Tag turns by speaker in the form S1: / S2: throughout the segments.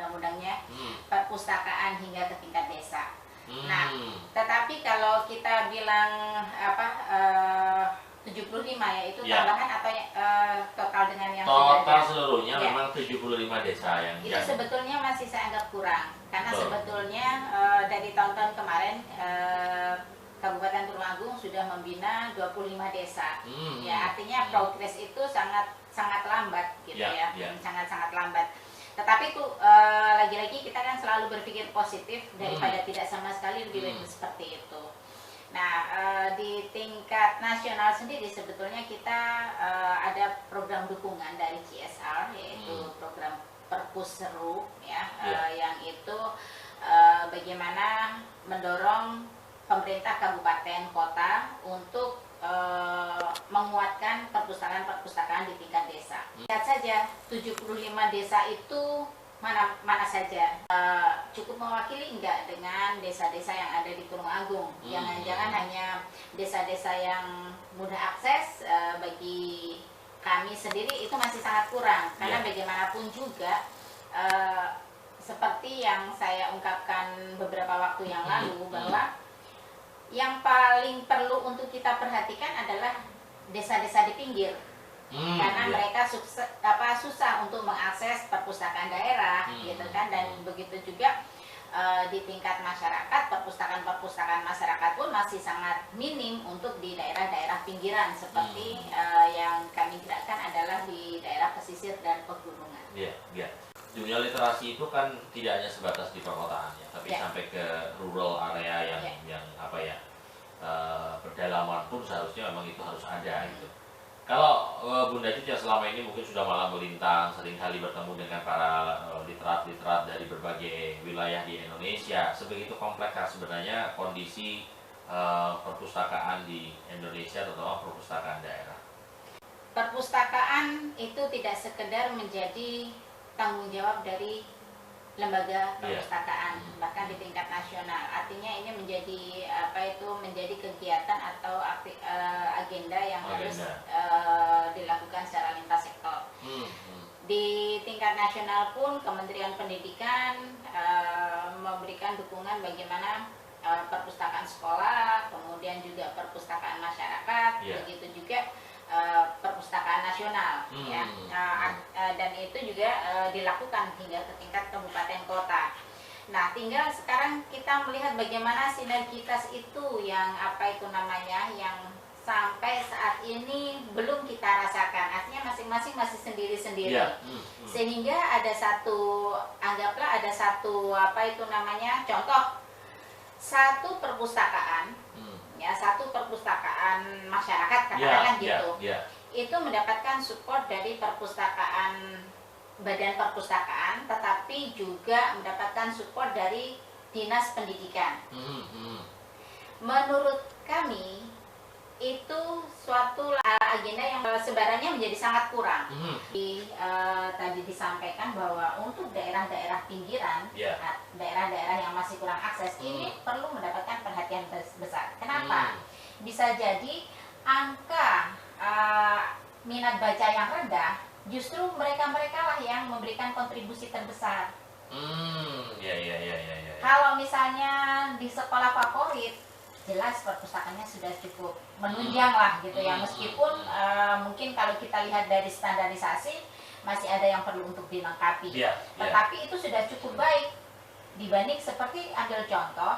S1: undang-undangnya perpustakaan hingga ke tingkat desa. Nah, tetapi kalau kita bilang 75 ya itu tambahan atau total dengan yang
S2: total
S1: sudah ada?
S2: Seluruhnya memang 75 desa yang
S1: itu sebetulnya masih saya anggap kurang karena sebetulnya dari tahun-tahun kemarin Kabupaten Tulungagung sudah membina 25 desa. Ya, artinya progres itu sangat lambat gitu sangat lambat. Tetapi itu lagi-lagi kita kan selalu berpikir positif daripada tidak sama sekali, lebih baik seperti itu. Nah, di tingkat nasional sendiri sebetulnya kita ada program dukungan dari CSR, yaitu program Perpus Seru yang itu bagaimana mendorong pemerintah kabupaten kota untuk menguatkan perpustakaan-perpustakaan di tingkat desa. Lihat saja 75 desa itu mana saja cukup mewakili enggak dengan desa-desa yang ada di Tulungagung. Jangan-jangan hanya desa-desa yang mudah akses bagi kami sendiri itu masih sangat kurang karena bagaimanapun juga seperti yang saya ungkapkan beberapa waktu yang lalu bahwa yang paling perlu untuk kita perhatikan adalah desa-desa di pinggir. Karena mereka susah untuk mengakses perpustakaan daerah gitu kan, dan begitu juga di tingkat masyarakat perpustakaan masyarakat pun masih sangat minim untuk di daerah-daerah pinggiran seperti yang kami gerakkan adalah di daerah pesisir dan pegunungan.
S2: Dunia literasi itu kan tidak hanya sebatas di perkotaan ya, tapi sampai ke rural area yang pedalaman pun seharusnya memang itu harus ada gitu. Kalau Bunda Cut yang selama ini mungkin sudah malah melintang, seringkali bertemu dengan para literat-literat dari berbagai wilayah di Indonesia, sebegitu kompleksnya sebenarnya kondisi perpustakaan di Indonesia, terutama perpustakaan daerah.
S1: Perpustakaan itu tidak sekedar menjadi tanggung jawab dari lembaga perpustakaan bahkan di tingkat nasional. Artinya ini menjadi menjadi kegiatan atau agenda yang harus dilakukan secara lintas sektor. Di tingkat nasional pun Kementerian Pendidikan memberikan dukungan bagaimana perpustakaan sekolah, kemudian juga perpustakaan masyarakat, begitu juga perpustakaan nasional dan itu juga dilakukan hingga ke tingkat kabupaten kota. Nah, tinggal sekarang kita melihat bagaimana sinergitas itu yang yang sampai saat ini belum kita rasakan. Artinya masing-masing masih sendiri-sendiri. Sehingga ada satu contoh satu perpustakaan satu perpustakaan masyarakat katakanlah itu mendapatkan support dari badan perpustakaan, tetapi juga mendapatkan support dari dinas pendidikan. Menurut kami itu suatu agenda yang sebarannya menjadi sangat kurang. Tadi disampaikan bahwa untuk daerah-daerah pinggiran, daerah-daerah yang masih kurang akses, ini perlu mendapatkan perhatian besar. Kenapa? Bisa jadi angka minat baca yang rendah, justru mereka-mereka lah yang memberikan kontribusi terbesar. Kalau misalnya di sekolah favorit, jelas perpustakaannya sudah cukup menunjang lah gitu ya, meskipun mungkin kalau kita lihat dari standarisasi masih ada yang perlu untuk dilengkapi, tetapi itu sudah cukup baik dibanding seperti ambil contoh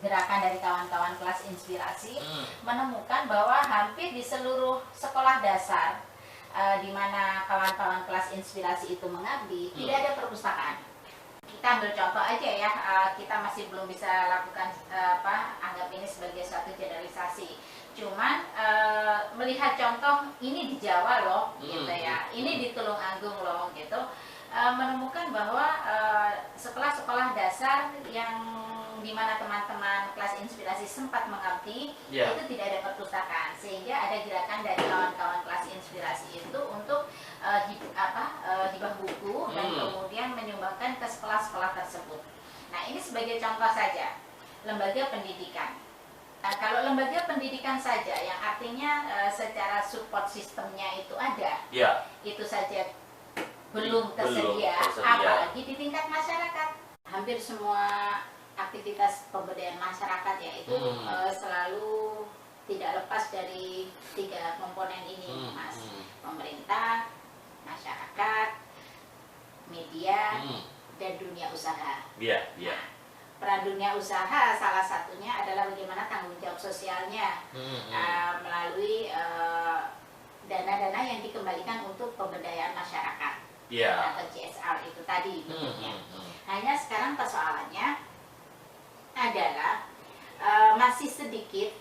S1: gerakan dari kawan-kawan kelas inspirasi menemukan bahwa hampir di seluruh sekolah dasar di mana kawan-kawan kelas inspirasi itu mengabdi tidak ada perpustakaan. Kita ambil contoh aja ya, kita masih belum bisa lakukan anggap ini sebagai suatu generalisasi. Cuman melihat contoh ini di Jawa loh, gitu ya, ini di Tulungagung loh, gitu, menemukan bahwa sekolah-sekolah dasar yang dimana teman-teman kelas inspirasi sempat mengabdi itu tidak ada perpustakaan, sehingga ada gerakan dari kawan-kawan kelas inspirasi itu untuk hibah buku dan kemudian menyumbangkan ke sekolah-sekolah tersebut. Nah, ini sebagai contoh saja lembaga pendidikan. Nah, kalau lembaga pendidikan saja yang artinya secara support sistemnya itu ada, itu saja belum tersedia. apalagi di tingkat masyarakat. Hampir semua aktivitas pemberdayaan masyarakat ya itu selalu tidak lepas dari 3 komponen ini, Mas. Pemerintah, masyarakat, media, dan dunia usaha.
S2: Iya, iya.
S1: Nah, peran dunia usaha salah satunya adalah bagaimana tanggung jawab sosialnya melalui dana-dana yang dikembalikan untuk pemberdayaan masyarakat atau CSR itu tadi bentuknya. Hanya sekarang persoalannya adalah masih sedikit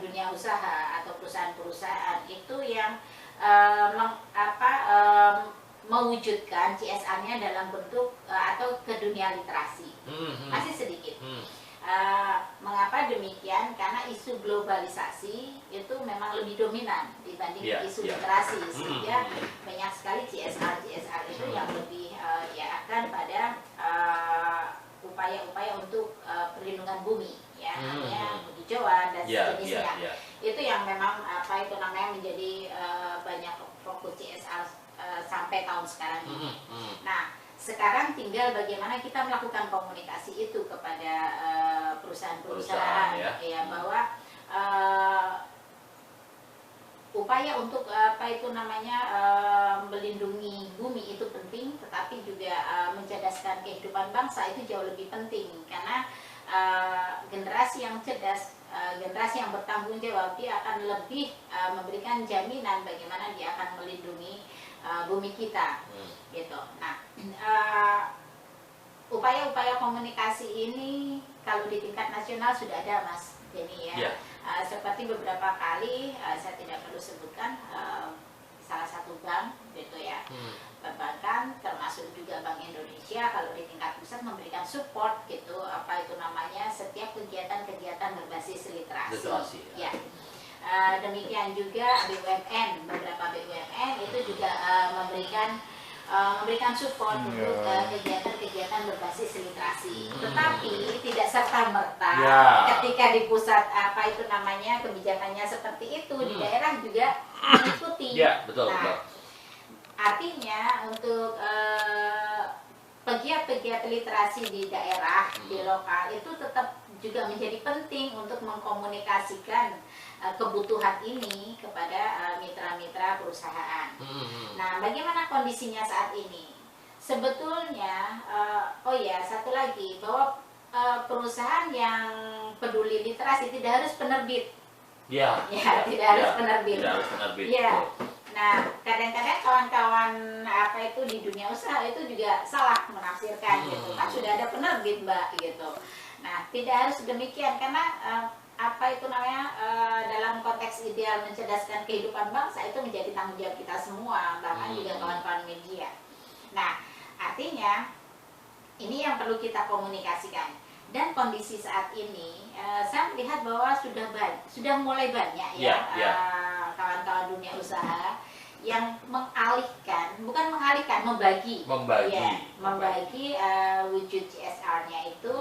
S1: dunia usaha atau perusahaan-perusahaan itu yang mewujudkan CSR-nya dalam bentuk atau ke dunia literasi. Masih sedikit. Mengapa demikian? Karena isu globalisasi itu memang lebih dominan dibanding isu literasi, sehingga banyak sekali CSR itu yang lebih akan pada upaya-upaya untuk perlindungan bumi, ya, namanya hijauan dan sejenisnya. Itu yang memang menjadi banyak fokus CSR sampai tahun sekarang ini. Nah, sekarang tinggal bagaimana kita melakukan komunikasi itu kepada perusahaan-perusahaan ya bahwa upaya untuk melindungi bumi itu penting, tetapi juga mencerdaskan kehidupan bangsa itu jauh lebih penting, karena generasi yang cerdas, generasi yang bertanggung jawab, dia akan lebih memberikan jaminan bagaimana dia akan melindungi bumi kita, gitu. Nah, upaya-upaya komunikasi ini kalau di tingkat nasional sudah ada, Mas Denny, ya. Seperti beberapa kali saya tidak perlu sebutkan salah satu bank, gitu ya, perbankan termasuk juga Bank Indonesia kalau di tingkat pusat memberikan support, gitu, setiap kegiatan-kegiatan berbasis literasi. Ya. Demikian juga BUMN, beberapa BUMN itu juga memberikan support untuk kegiatan-kegiatan berbasis literasi. Tetapi tidak serta-merta ketika di pusat kebijakannya seperti itu, di daerah juga mengikuti.
S2: Betul.
S1: Artinya untuk pegiat-pegiat literasi di daerah, di lokal itu tetap juga menjadi penting untuk mengkomunikasikan kebutuhan ini kepada mitra-mitra perusahaan. Nah, bagaimana kondisinya saat ini? Sebetulnya, satu lagi, bahwa perusahaan yang peduli literasi tidak harus penerbit. Tidak harus penerbit. Nah, kadang-kadang kawan-kawan di dunia usaha itu juga salah menafsirkan, gitu kan, sudah ada penerbit, Mbak, gitu. Nah, tidak harus demikian, karena dalam konteks ideal mencerdaskan kehidupan bangsa itu menjadi tanggung jawab kita semua, bahkan juga kawan-kawan media. Nah, artinya ini yang perlu kita komunikasikan. Dan kondisi saat ini saya melihat bahwa sudah mulai banyak kawan-kawan dunia usaha yang membagi wujud CSR-nya itu.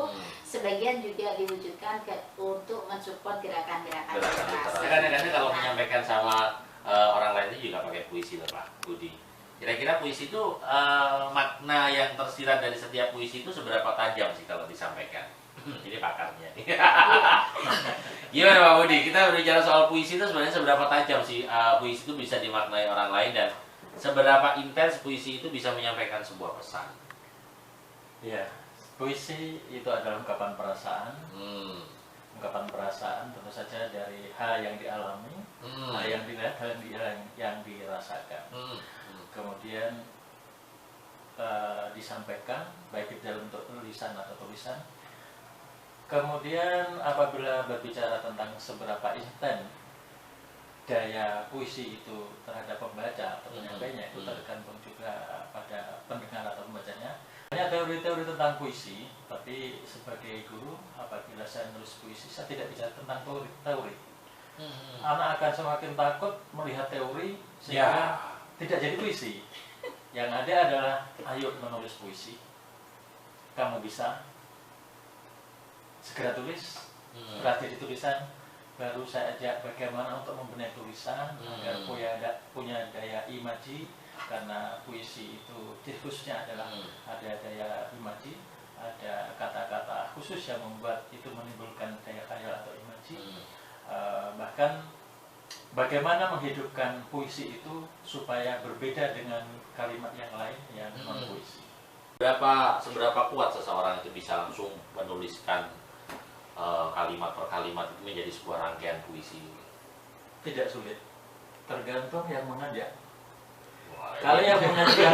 S1: Sebagian juga diwujudkan untuk mensupport gerakan-gerakan literasi.
S2: Kadang-kadang kalau menyampaikan sama orang lain itu juga pakai puisi loh, Pak Budi. Kira-kira puisi itu makna yang tersirat dari setiap puisi itu seberapa tajam sih kalau disampaikan? Ini pakarnya. Gimana Pak Budi? Kita berbicara soal puisi itu sebenarnya seberapa tajam sih puisi itu bisa dimaknai orang lain, dan seberapa intens puisi itu bisa menyampaikan sebuah pesan?
S3: Ya, puisi itu adalah ungkapan perasaan. Ungkapan perasaan tentu saja dari hal yang dialami, hal yang dilihat, hal yang dirasakan. Kemudian disampaikan baik di dalam bentuk tulisan atau tulisan. Kemudian apabila berbicara tentang seberapa intens daya puisi itu terhadap pembaca atau penyampainya, itu tergantung juga pada pendengar atau pembacanya. Banyak teori-teori tentang puisi, tapi sebagai guru apabila saya menulis puisi, saya tidak bicara tentang teori. Anak akan semakin takut melihat teori sehingga tidak jadi puisi. Yang ada adalah, ayo menulis puisi, kamu bisa, segera tulis, setelah jadi tulisan, baru saya ajak bagaimana untuk membenahi tulisan agar punya daya imaji, karena puisi itu ciri khususnya adalah ada daya imaji, ada kata-kata khusus yang membuat itu menimbulkan daya khayal atau imaji. Bahkan bagaimana menghidupkan puisi itu supaya berbeda dengan kalimat yang lain yang non puisi.
S2: Seberapa kuat seseorang itu bisa langsung menuliskan kalimat per kalimat itu menjadi sebuah rangkaian puisi?
S3: Tidak sulit, tergantung yang mengajak.
S2: Wah,
S3: Kalau yang mengajak,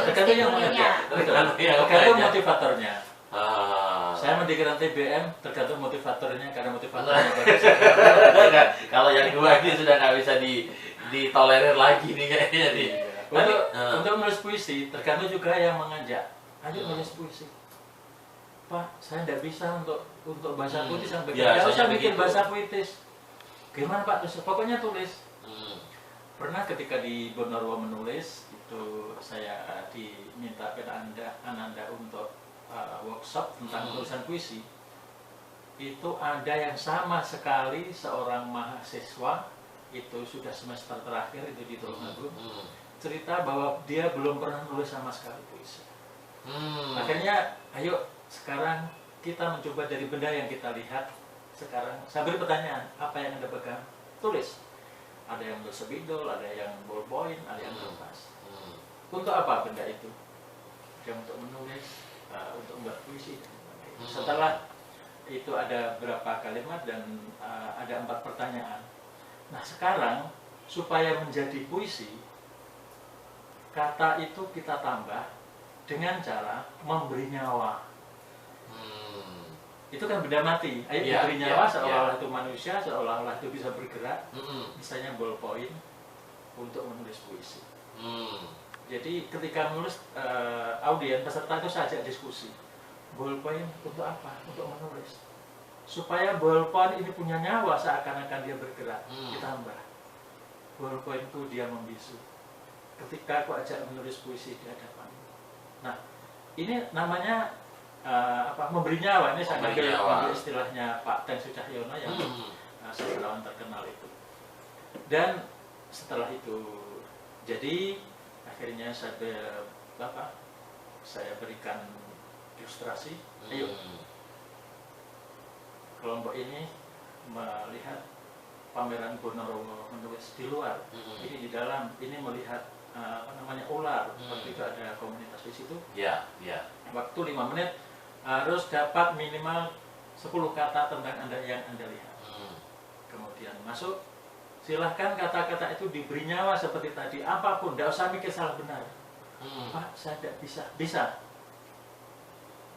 S3: tergantung yang mengajak, tergantung motivatornya. Saya mendirikan TBM tergantung motivatornya, karena motivatornya bagus.
S2: Kalau yang dua ini sudah nggak bisa ditolerir lagi nih kayaknya nih.
S3: Untuk menulis puisi tergantung juga yang mengajak. Ayo nulis puisi. Pak, saya tidak bisa untuk bahasa puitis sampai nggak usah bikin bahasa puitis. Gimana Pak? Pokoknya tulis. Pernah ketika di Bonorowo menulis itu saya diminta Ananda untuk workshop tentang tulisan puisi. Itu ada yang sama sekali seorang mahasiswa itu sudah semester terakhir itu di Tulungagung cerita bahwa dia belum pernah nulis sama sekali puisi. Akhirnya ayo sekarang kita mencoba dari benda yang kita lihat sekarang. Saya beri pertanyaan, apa yang Anda pegang? Tulis. Ada yang bersebidol, ada yang ballpoint, ada yang kertas. Untuk apa benda itu? Yang untuk menulis, untuk membuat puisi. Setelah itu ada berapa kalimat dan ada 4 pertanyaan. Nah sekarang supaya menjadi puisi, kata itu kita tambah dengan cara memberi nyawa. Itu kan benda mati. Ayo diberi nyawa seolah-olah itu manusia, seolah-olah itu bisa bergerak. Misalnya ballpoint untuk menulis puisi. Jadi ketika menulis audien peserta itu saya ajak diskusi. Ballpoint untuk apa? Untuk menulis. Supaya ballpoint ini punya nyawa seakan-akan dia bergerak. Ditambah ballpoint itu dia membisu. Ketika aku ajak menulis puisi di hadapan. Nah, ini namanya memberi nyawa. Ini saya ambil istilahnya Pak Teng Sucahyono yang sastrawan terkenal itu. Dan setelah itu jadi akhirnya saya berikan ilustrasi. Ayo kelompok ini melihat pameran Bonorowo menulis di luar. Ini di dalam, ini melihat ular. Waktu itu ada komunitas di situ. Waktu 5 menit harus dapat minimal 10 kata tentang yang Anda lihat. Kemudian masuk, silahkan kata-kata itu diberi nyawa seperti tadi, apapun, tidak usah mikir salah benar. Pak, saya tidak bisa. Bisa.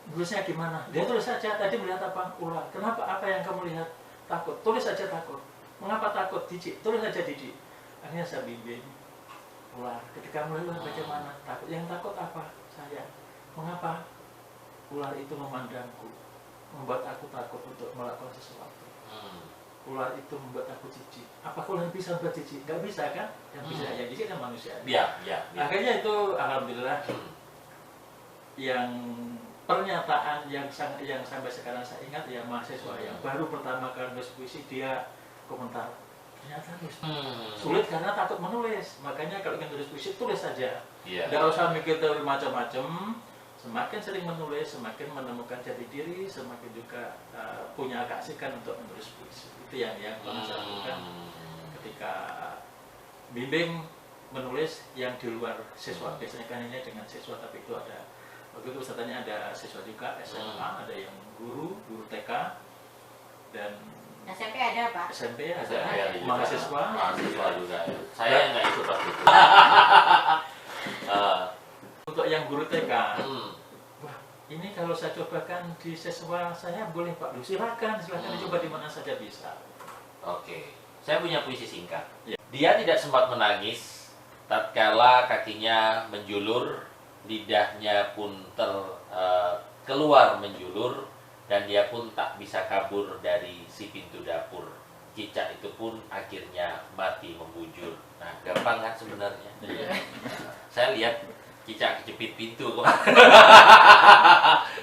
S3: Nulisnya gimana? Dia tulis saja, tadi melihat apa? Ular. Kenapa? Apa yang kamu lihat? Takut. Tulis saja takut. Mengapa takut? Jijik. Tulis saja jijik. Akhirnya saya bimbing. Ular. Ketika melihat bagaimana? Takut. Yang takut apa? Saya. Mengapa? Ular itu memandangku. Membuat aku takut untuk melakukan sesuatu. Ular itu membuat aku jijik. Apakah ular bisa membuat jijik? Gak bisa kan? Yang bisa ya jijik kan manusia. Akhirnya itu alhamdulillah yang pernyataan yang sampai sekarang saya ingat ya, mahasiswa yang baru pertama kali nulis puisi, dia komentar ternyata nulis sulit karena takut menulis. Makanya kalau ingin tulis puisi tulis saja. Tidak usah mikir teori macam-macam. Semakin sering menulis, semakin menemukan jati diri, semakin juga punya keasikan untuk menulis puisi. Itu yang pernah saya lakukan ketika bimbing menulis yang di luar siswa. Biasanya kan ini dengan siswa, tapi itu ada waktu itu pesertanya ada siswa juga SMA, ada yang guru TK, dan
S1: SMP ada Pak?
S3: SMP ada mahasiswa
S2: juga. Saya nggak ikut waktu itu.
S3: Untuk yang guru TK, wah ini kalau saya cobakan di siswa saya boleh Pak? Silakan dicoba di mana saja bisa.
S2: Oke, saya punya puisi singkat. Dia tidak sempat menangis tatkala kakinya menjulur, lidahnya pun keluar menjulur, dan dia pun tak bisa kabur dari si pintu dapur. Cicak itu pun akhirnya mati membujur. Nah, gampang kan sebenarnya. Saya lihat cicak kejepit pintu.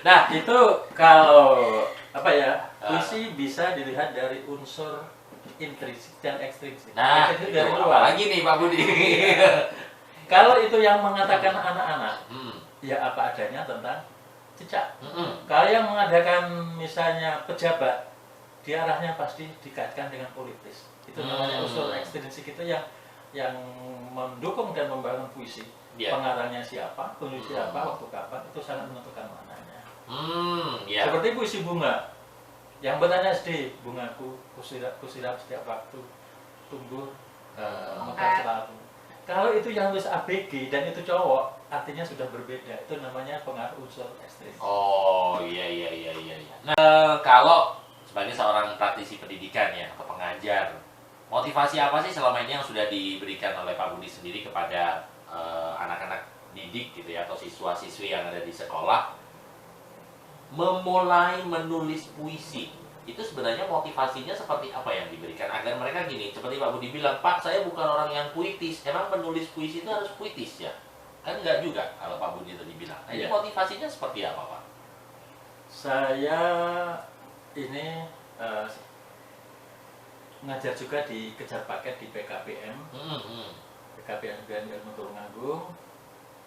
S3: Nah, itu kalau puisi bisa dilihat dari unsur intrinsik dan ekstrinsik.
S2: Nah, itu
S3: dari luar.
S2: lagi nih Pak Budi.
S3: Kalau itu yang mengatakan anak-anak,
S2: Hmm.
S3: ya apa adanya tentang cicak.
S2: Hmm.
S3: Kalau yang mengadakan misalnya pejabat, dia arahnya pasti dikaitkan dengan politis. Itu namanya unsur ekstrinsik itu yang mendukung dan membangun puisi.
S2: Ya.
S3: Pengarangnya siapa, penulis siapa, waktu kapan, itu sangat menentukan maknanya.
S2: Ya.
S3: Seperti puisi bunga, yang bertanya SD, bungaku kusirap setiap waktu, tumbuh mekar selalu. Kalau itu yang tulis ABG dan itu cowok, artinya sudah berbeda. Itu namanya pengaruh unsur ekstrinsik.
S2: Oh iya. Nah, kalau sebagai seorang praktisi pendidikan ya atau pengajar, motivasi apa sih selama ini yang sudah diberikan oleh Pak Budi sendiri kepada anak-anak didik gitu ya atau siswa-siswi yang ada di sekolah memulai menulis puisi? Itu sebenarnya motivasinya seperti apa yang diberikan agar mereka gini, seperti Pak Budi bilang, Pak saya bukan orang yang puitis, emang penulis puisi itu harus puitis ya? Kan enggak juga kalau Pak Budi tadi bilang. Nah, ini motivasinya seperti apa Pak?
S3: Saya ini ngajar juga di kejar paket di PKPM. PKPM Ilmu Tulungagung.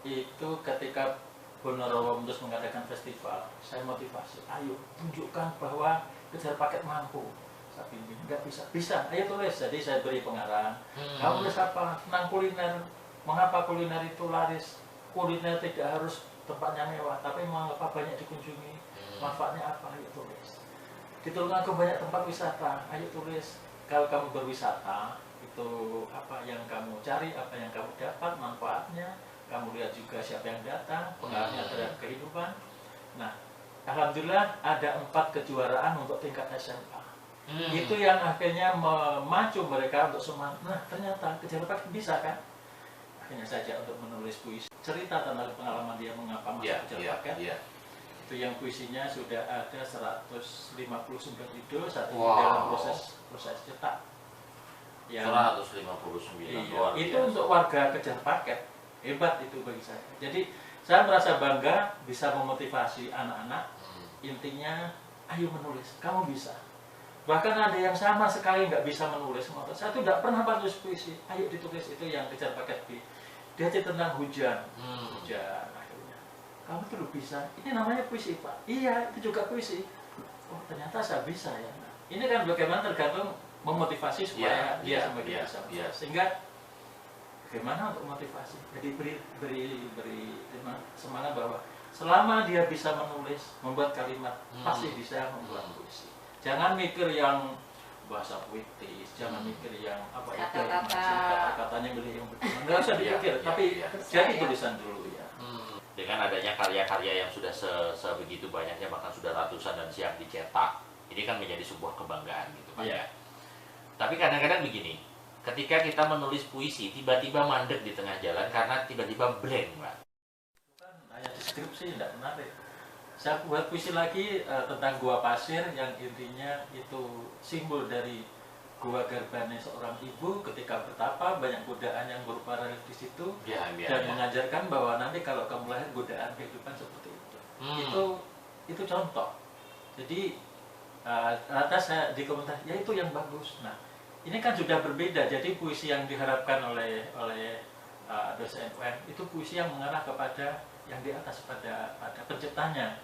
S3: Itu ketika Bonorowo terus mengadakan festival, saya motivasi, ayo tunjukkan bahwa kejar paket mampu. Saya bimbing, nggak bisa, ayo tulis. Jadi saya beri pengarang. Kamu tulis apa? Tentang kuliner. Mengapa kuliner itu laris? Kuliner tidak harus tempatnya mewah, tapi mengapa banyak dikunjungi? Manfaatnya apa? Ayo tulis. Di Tulungagung banyak tempat wisata, ayo tulis. Kalau kamu berwisata, itu apa yang kamu cari, apa yang kamu dapat, manfaatnya. Kamu lihat juga siapa yang datang, pengaruhnya terhadap kehidupan. Nah, alhamdulillah ada 4 kejuaraan untuk tingkat SMA. Itu yang akhirnya memacu mereka untuk semangat. Nah, ternyata kejar paket bisa kan? Akhirnya saja untuk menulis puisi cerita tentang pengalaman dia mengapa masuk kejar paket. Itu yang puisinya sudah ada 159 judul saat ini dalam proses cetak. Yang
S2: 159
S3: iya, itu untuk warga kejar paket. Hebat itu bagi saya. Jadi saya merasa bangga bisa memotivasi anak-anak. Intinya, ayo menulis, kamu bisa. Bahkan ada yang sama sekali nggak bisa menulis. Saya tuh nggak pernah menulis puisi. Ayo ditulis, itu yang kejar paket B. Dia cerita tentang hujan. Hujan akhirnya. Kamu tuh bisa. Ini namanya puisi Pak. Iya, itu juga puisi. Oh ternyata saya bisa ya. Nah, ini kan bagaimana tergantung memotivasi supaya dia semakin bisa. Sehingga bagaimana untuk motivasi? Jadi beri semangat bahwa selama dia bisa menulis, membuat kalimat, pasti bisa membuat puisi. Jangan mikir yang bahasa puitis, jangan mikir yang apa itu kata-katanya beli yang betul. Enggak usah dipikir, tapi jadi tulisan dulu ya.
S2: Dengan adanya karya-karya yang sudah sebegitu banyaknya, bahkan sudah ratusan dan siap dicetak, ini kan menjadi sebuah kebanggaan gitu Pak ya. Tapi kadang-kadang begini, ketika kita menulis puisi, tiba-tiba mandek di tengah jalan karena tiba-tiba blank, Pak.
S3: Bukan hanya deskripsi, tidak menarik. Saya buat puisi lagi tentang gua pasir yang intinya itu simbol dari gua Garbane seorang ibu ketika bertapa, banyak godaan yang berupa relief di situ, dan mengajarkan bahwa nanti kalau kamu lahir godaan kehidupan seperti itu. Itu contoh. Jadi rata saya di komentar, ya itu yang bagus. Nah, ini kan sudah berbeda. Jadi puisi yang diharapkan oleh dosen UN itu puisi yang mengarah kepada yang di atas pada penciptanya.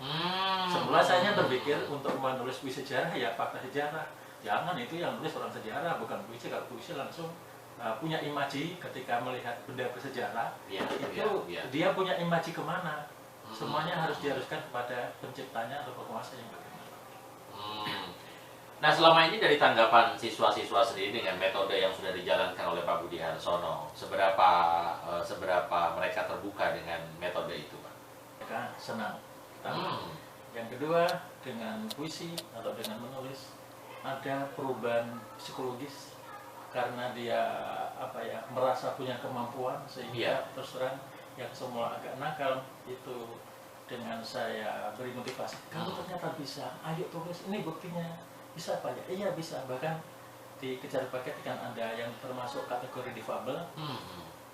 S3: Semula saya berpikir untuk menulis puisi sejarah ya fakta sejarah. Jangan, itu yang nulis orang sejarah, bukan puisi. Kalau puisi langsung punya imaji ketika melihat benda bersejarah. Dia punya imaji kemana? Semuanya harus diharuskan kepada penciptanya atau penguasa yang bagaimana.
S2: Nah selama ini dari tanggapan siswa-siswa sendiri dengan metode yang sudah dijalankan oleh Pak Budi Harsono, seberapa mereka terbuka dengan metode itu, Pak?
S3: Mereka senang. Yang kedua, dengan puisi atau dengan menulis ada perubahan psikologis karena dia merasa punya kemampuan, sehingga terus terang yang semula agak nakal itu dengan saya beri motivasi. Kamu ternyata bisa, ayo tulis, ini buktinya. Bisa Pak ya? Iya bisa. Bahkan di kejar paket kan ada yang termasuk kategori difabel.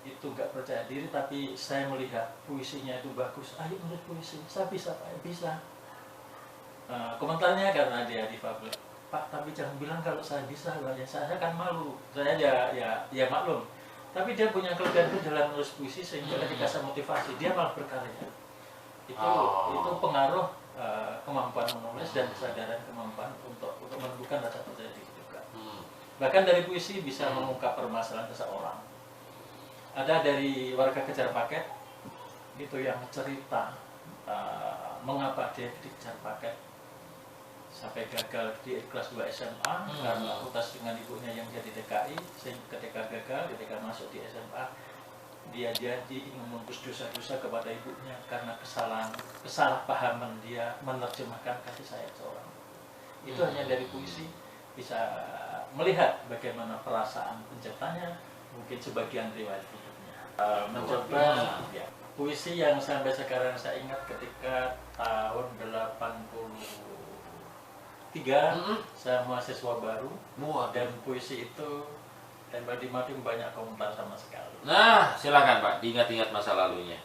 S3: Itu nggak percaya diri, tapi saya melihat puisinya itu bagus. Ayo nulis puisi. Saya bisa Pak ya? Bisa. Komentarnya karena dia difabel, Pak tapi jangan bilang kalau saya bisa, ya saya kan malu. Saya ya maklum. tapi dia punya kelebihan itu dalam menulis puisi sehingga ketika saya motivasi dia malah berkarya. Itu pengaruh kemampuan menulis dan kesadaran kemampuan untuk menemukan rasa percaya diri juga. Bahkan dari puisi bisa mengungkap permasalahan seseorang. Ada dari warga kejar paket itu yang cerita mengapa dia dikejar paket sampai gagal di kelas 2 SMA karena putus dengan ibunya yang jadi TKI. Sehingga ketika gagal, ketika masuk di SMA dia janji ingin menembus dosa-dosa kepada ibunya karena kesalahpahaman dia menerjemahkan kasih sayang seorang. Itu hanya dari puisi bisa melihat bagaimana perasaan penciptanya, mungkin sebagian riwayat hidupnya. Mencoba ya, puisi yang sampai sekarang saya ingat ketika tahun 83 saya mahasiswa baru dan puisi itu tempel di Mading banyak komentar sama sekali.
S2: Nah, silakan Pak, diingat-ingat masa lalunya.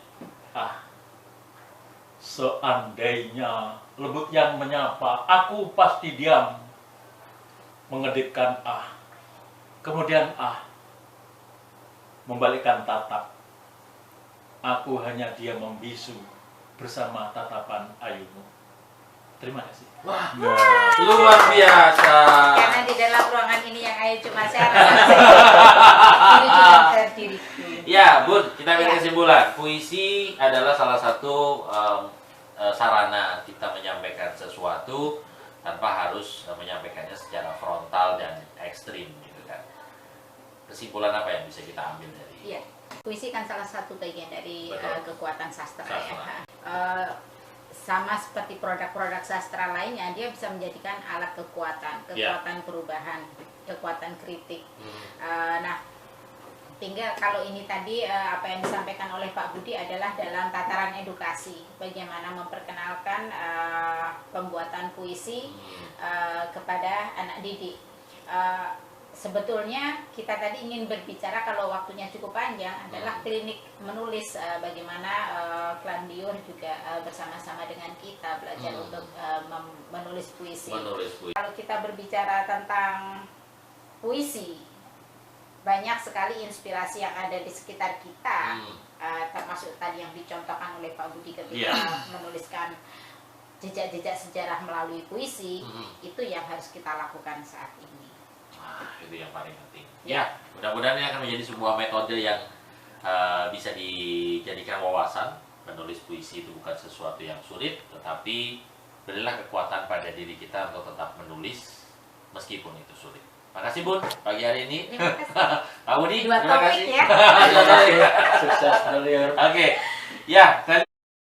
S3: Seandainya lembut yang menyapa, aku pasti diam. Mengedipkan kemudian membalikkan tatap. Aku hanya diam membisu bersama tatapan ayumu. Terima kasih.
S2: Wah, luar biasa.
S1: Karena di dalam ruangan ini yang ayo cuma saya rasa ini juga terdiri.
S2: Ya, Bun, kita ambil
S1: Ya.
S2: kesimpulan. Puisi adalah salah satu sarana kita menyampaikan sesuatu tanpa harus menyampaikannya secara frontal dan ekstrim, gitu kan. Kesimpulan apa yang bisa kita ambil dari?
S1: Iya, puisi kan salah satu bagian dari
S2: Betul.
S1: kekuatan sastra,
S2: Sastra.
S1: ya. Sama seperti produk-produk sastra lainnya, dia bisa menjadikan alat kekuatan perubahan, kekuatan kritik. Nah, tinggal kalau ini tadi apa yang disampaikan oleh Pak Budi adalah dalam tataran edukasi, bagaimana memperkenalkan pembuatan puisi kepada anak didik. Sebetulnya kita tadi ingin berbicara, kalau waktunya cukup panjang, adalah klinik menulis, bagaimana Klan Diur juga bersama-sama dengan kita belajar untuk menulis puisi. Kalau kita berbicara tentang puisi, banyak sekali inspirasi yang ada di sekitar kita, termasuk tadi yang dicontohkan oleh Pak Budi ketika menuliskan jejak-jejak sejarah melalui puisi. Itu yang harus kita lakukan saat ini.
S2: Itu yang paling penting. Ya, mudah-mudahan ini akan menjadi sebuah metode yang bisa dijadikan wawasan. Menulis puisi itu bukan sesuatu yang sulit, tetapi berilah kekuatan pada diri kita untuk tetap menulis meskipun itu sulit. Makasih Bun, pagi hari ini.
S1: Terima kasih.
S2: Pak Budi,
S1: Dua
S2: terima
S1: topik
S2: kasih.
S1: ya.
S3: Sukses beliau.
S2: Oke, ya.